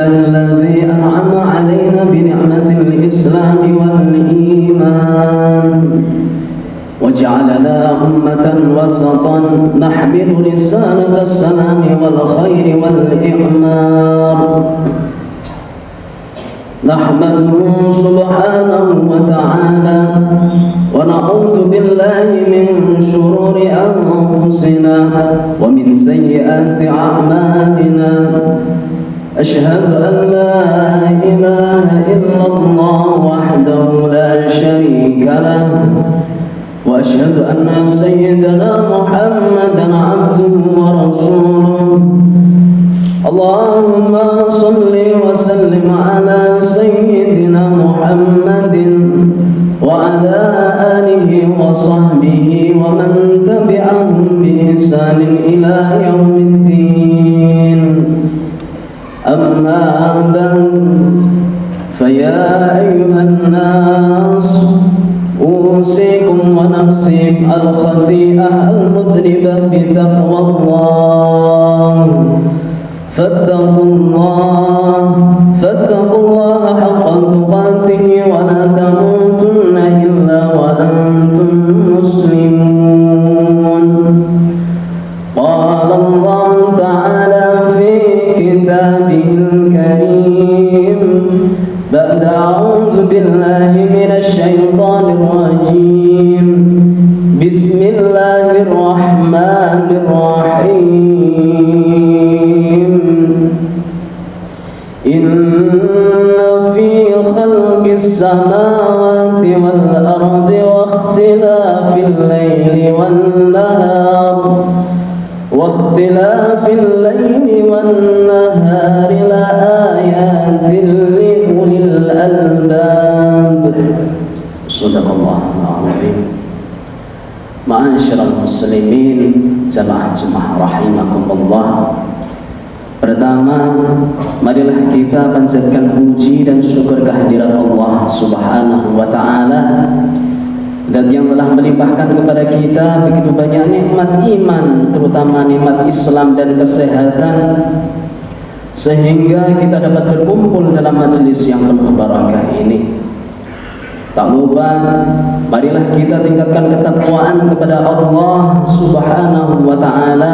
الذي أنعم علينا بنعمة الإسلام والإيمان وجعلنا أمة وسطا نحمل رسالة السلام والخير والإعمار نحمده سبحانه وتعالى ونعوذ بالله من شرور أنفسنا ومن سيئات أعمالنا أشهد أن لا إله إلا الله وحده لا شريك له وأشهد أن سيدنا محمدا عبده ورسوله اللهم صل وسلم على سيدنا محمد وعلى آله وصحبه ومن تبعهم بإحسان إلى يوم الدين أما بعد فيا أيها الناس أوصيكم ونفسي الخطيئة المذنبة بتقوى الله فاتقوا الله حق تقاته ولا تموتن إلا وأنتم مسلمون قال الله تعالى في كتابه الكريم بعد أعوذ بالله من الشيطان الرجيم بسم الله الرحمن الرحيم إن في خلق السماوات والأرض واختلاف الليل والنهار لآيات لأولي الألباب صدق الله العظيم. Ma'asyiral muslimin jamaah rahimakumullah. Pertama, marilah kita panjatkan puji dan syukur kehadirat Allah Subhanahu wa taala dan yang telah melimpahkan kepada kita begitu banyak nikmat iman, terutama nikmat Islam dan kesehatan, sehingga kita dapat berkumpul dalam majelis yang penuh barakah ini. Tak lupa, marilah kita tingkatkan ketakwaan kepada Allah Subhanahu wa taala,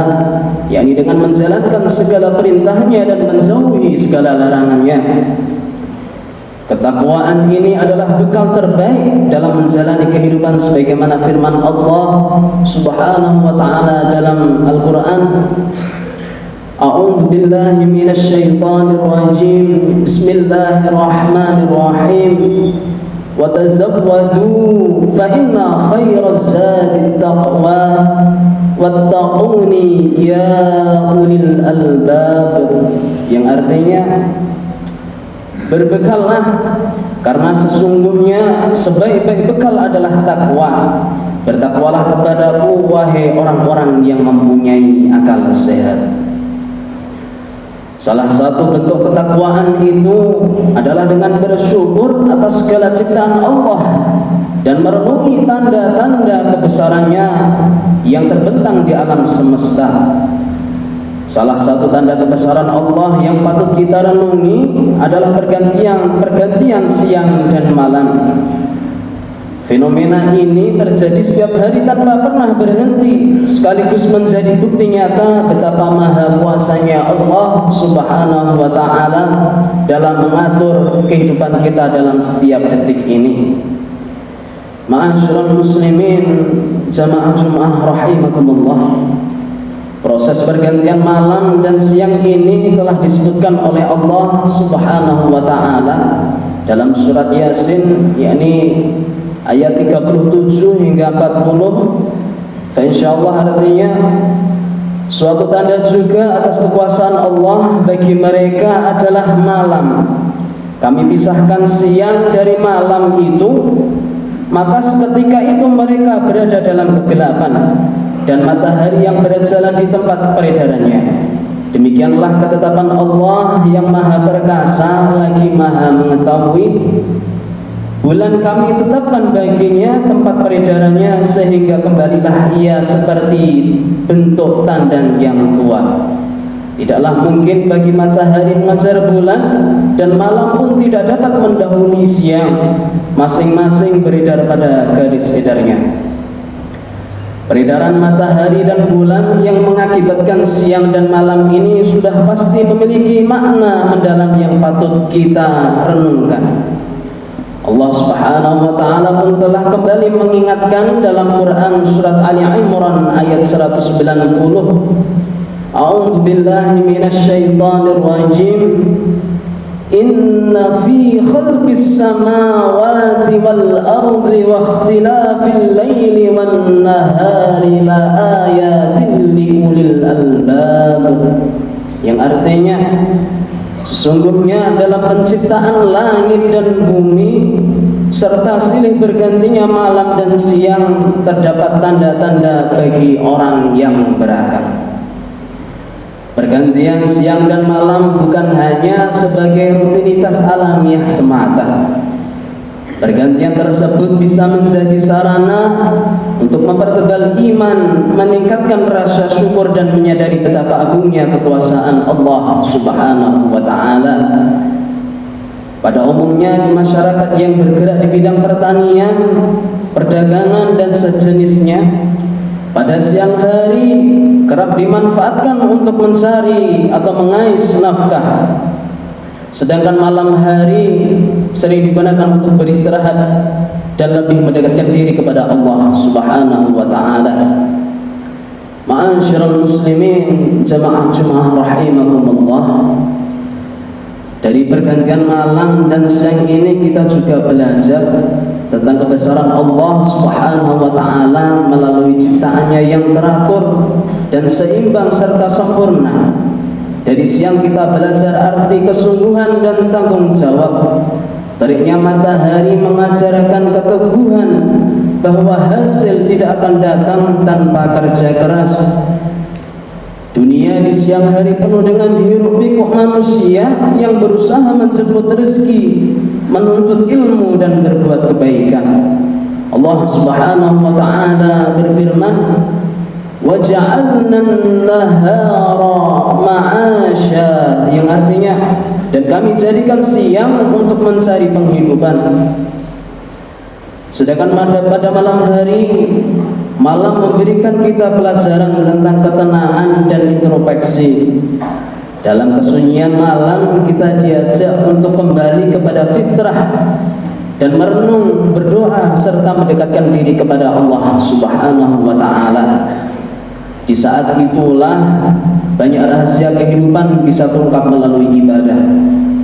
yakni dengan menjalankan segala perintahnya dan menjauhi segala larangannya. Ketakwaan ini adalah bekal terbaik dalam menjalani kehidupan sebagaimana firman Allah Subhanahu wa taala dalam Al-Qur'an. A'udzu billahi minasy syaithanir rajim. Bismillahirrahmanirrahim. Wa tazawwadu fa inna khairaz zadi taqwa wattaquni ya ulil albab, yang artinya berbekallah karena sesungguhnya sebaik-baik bekal adalah takwa. Bertakwalah kepadaku wahai orang-orang yang mempunyai akal sehat. Salah satu bentuk ketakwaan itu adalah dengan bersyukur atas segala ciptaan Allah dan merenungi tanda-tanda kebesarannya yang terbentang di alam semesta. Salah satu tanda kebesaran Allah yang patut kita renungi adalah pergantian siang dan malam. Fenomena ini terjadi setiap hari tanpa pernah berhenti, sekaligus menjadi bukti nyata betapa maha kuasanya Allah Subhanahu wa taala dalam mengatur kehidupan kita dalam setiap detik ini. Ma'asyiral muslimin jamaah Jumat rahimakumullah. Proses pergantian malam dan siang ini telah disebutkan oleh Allah Subhanahu wa taala dalam surat Yasin, yakni ayat 37 hingga 40. Insyaallah artinya suatu tanda juga atas kekuasaan Allah bagi mereka adalah malam. Kami pisahkan siang dari malam itu, maka seketika itu mereka berada dalam kegelapan dan matahari yang berjalan di tempat peredarannya. Demikianlah ketetapan Allah yang maha perkasa lagi maha mengetahui. Bulan kami tetapkan baginya tempat peredarannya, sehingga kembalilah ia seperti bentuk tandan yang tua. Tidaklah mungkin bagi matahari mengejar bulan, dan malam pun tidak dapat mendahului siang. Masing-masing beredar pada garis edarnya. Peredaran matahari dan bulan yang mengakibatkan siang dan malam ini sudah pasti memiliki makna mendalam yang patut kita renungkan. Allah Subhanahu wa taala pun telah kembali mengingatkan dalam Quran surat Ali Imran ayat 190. A'udzu billahi minasy syaithanir rajim. Inna fi khalqis samawati wal ardi wa ikhtilafil laili wan nahari la ayatin li ulil albab. Yang artinya, sesungguhnya dalam penciptaan langit dan bumi serta silih bergantinya malam dan siang terdapat tanda-tanda bagi orang yang berakal. Pergantian siang dan malam bukan hanya sebagai rutinitas alamiah semata. Pergantian tersebut bisa menjadi sarana untuk mempertebal iman, meningkatkan rasa syukur dan menyadari betapa agungnya kekuasaan Allah Subhanahu wa taala. Pada umumnya di masyarakat yang bergerak di bidang pertanian, perdagangan dan sejenisnya, pada siang hari kerap dimanfaatkan untuk mencari atau mengais nafkah, sedangkan malam hari sering digunakan untuk beristirahat dan lebih mendekatkan diri kepada Allah Subhanahu wa taala. Ma'asyiral muslimin, jamaah Jumat rahimakumullah. Dari pergantian malam dan siang ini kita juga belajar tentang kebesaran Allah Subhanahu wa taala melalui ciptaannya yang teratur dan seimbang serta sempurna. Dari siang kita belajar arti kesungguhan dan tanggung jawab. Teriknya matahari mengajarkan keteguhan bahwa hasil tidak akan datang tanpa kerja keras. Dunia di siang hari penuh dengan hiruk-pikuk manusia yang berusaha menjemput rezeki, menuntut ilmu dan berbuat kebaikan. Allah Subhanahu wa taala berfirman, "Wa ja'alna an-nahara ma'asya", yang artinya, dan kami jadikan siang untuk mencari penghidupan. Sedangkan pada malam hari, malam memberikan kita pelajaran tentang ketenangan dan introspeksi. Dalam kesunyian malam kita diajak untuk kembali kepada fitrah dan merenung, berdoa serta mendekatkan diri kepada Allah Subhanahu wa taala. Di saat itulah banyak rahasia kehidupan bisa terungkap melalui ibadah.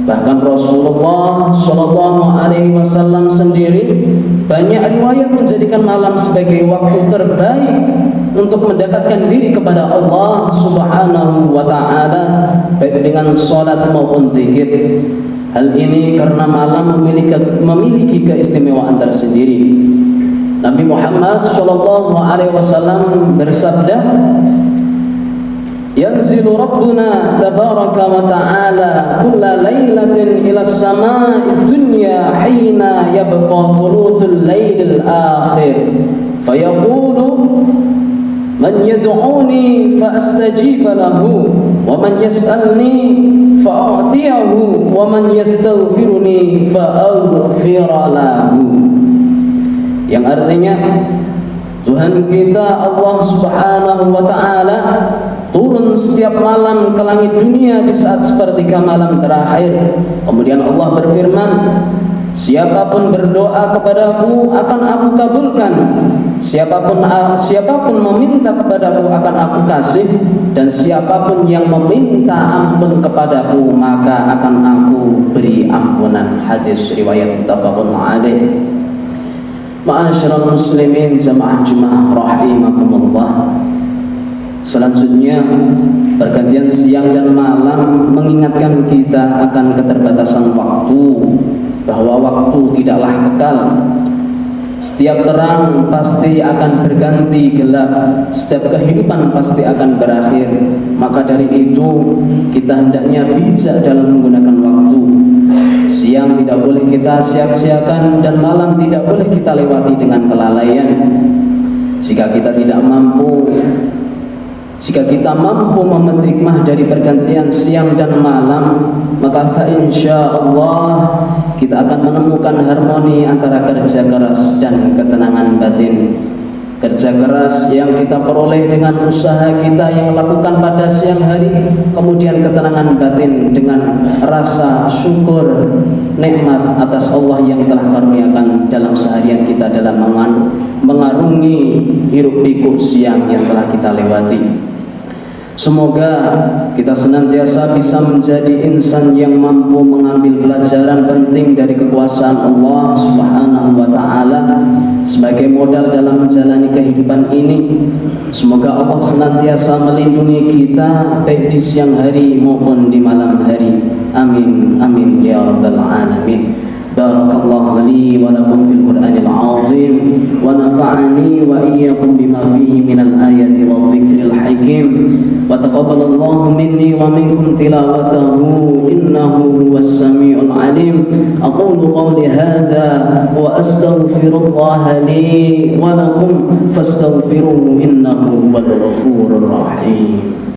Bahkan Rasulullah Shallallahu Alaihi Wasallam sendiri banyak riwayat menjadikan malam sebagai waktu terbaik untuk mendekatkan diri kepada Allah Subhanahu wa taala, baik dengan salat maupun zikir. Hal ini karena malam memiliki keistimewaan tersendiri. Nabi Muhammad Shallallahu Alaihi Wasallam bersabda, "Yanzilu Rabbuna tabaraka wa ta'ala kulla laylatin ila as-samaa'i dunya hina yabqa thuluthul laylil akhir fayaqulu man yad'uni fa astajiba lahu wa man yas'alni fa a'tiyahu wa man yastaghfiruni fa aghfira lahu." Yang artinya, Tuhan kita Allah Subhanahu wa taala turun setiap malam ke langit dunia di saat sepertiga malam terakhir. Kemudian Allah berfirman, "Siapapun berdoa kepadaku akan aku kabulkan. Siapapun meminta kepadaku akan aku kasih, dan siapapun yang meminta ampun kepadaku maka akan aku beri ampunan." Hadis riwayat muttafaqun alaih. Ma'asyiral muslimin, jamaah Jumat rahimakumullah. Selanjutnya, pergantian siang dan malam mengingatkan kita akan keterbatasan waktu, bahwa waktu tidaklah kekal. Setiap terang pasti akan berganti gelap, setiap kehidupan pasti akan berakhir. Maka dari itu kita hendaknya bijak dalam menggunakan waktu. Siang tidak boleh kita sia-siakan dan malam tidak boleh kita lewati dengan kelalaian. Jika kita mampu memetik hikmah dari pergantian siang dan malam, maka fa insyaallah kita akan menemukan harmoni antara kerja keras dan ketenangan batin. Kerja keras yang kita peroleh dengan usaha kita yang lakukan pada siang hari, kemudian ketenangan batin dengan rasa syukur nikmat atas Allah yang telah karuniakan dalam seharian kita dalam mengarungi hiruk pikuk siang yang telah kita lewati. Semoga kita senantiasa bisa menjadi insan yang mampu mengambil pelajaran penting dari kekuasaan Allah Subhanahu wa ta'ala sebagai modal dalam menjalani kehidupan ini. Semoga Allah senantiasa melindungi kita baik di siang hari maupun di malam hari. Amin amin ya rabbal alamin. Barakallahu li wa lakum fil Qur'anil azim wa nafa'ani wa iyyakum bima fihi minal ayati wa dhikril hakim wa taqabbalallahu minni wa minkum tilawatahu innahu huwas samiul alim. Aqulu qawli hadha wa astaghfirullaha li wa lakum fastaghfiruhu innahu huwal ghafurur rahim.